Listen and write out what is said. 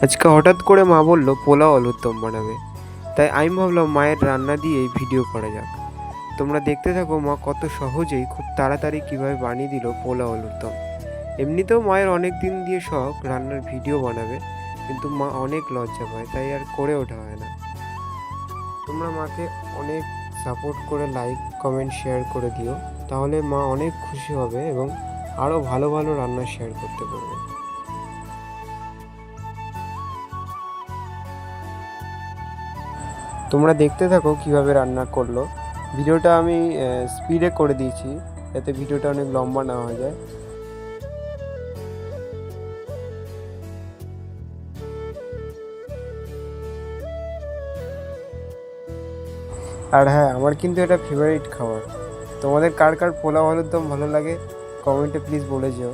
আজকে হঠাৎ করে মা বলল পোলাও আলুর দম বানাবে। তাই আমি ভাবলাম মায়ের রান্না দিয়েই ভিডিও করা যাক। তোমরা দেখতে থাকো মা কত সহজেই খুব তাড়াতাড়ি কিভাবে বানিয়ে দিল পোলাও আলুর দম। এমনিতেও মায়ের অনেক দিন দিয়ে শখ রান্নার ভিডিও বানাবে, কিন্তু মা অনেক লজ্জা পায় তাই আর করে ওঠা হয় না। তোমরা মাকে অনেক সাপোর্ট করে লাইক কমেন্ট শেয়ার করে দিও, তাহলে মা অনেক খুশি হবে এবং আরও ভালো ভালো রান্না শেয়ার করতে পারবে। তোমরা দেখতে থাকো কিভাবে রান্না করলো। ভিডিওটা আমি স্পিডে করে দিয়েছি যাতে ভিডিওটা অনেক লম্বা না হয়ে যায়। আর হ্যাঁ, আমার কিন্তু এটা ফেভারিট খাবার। তোমাদের কার কার পোলাও আলুর দম ভালো লাগে কমেন্টে প্লিজ বলে যেও।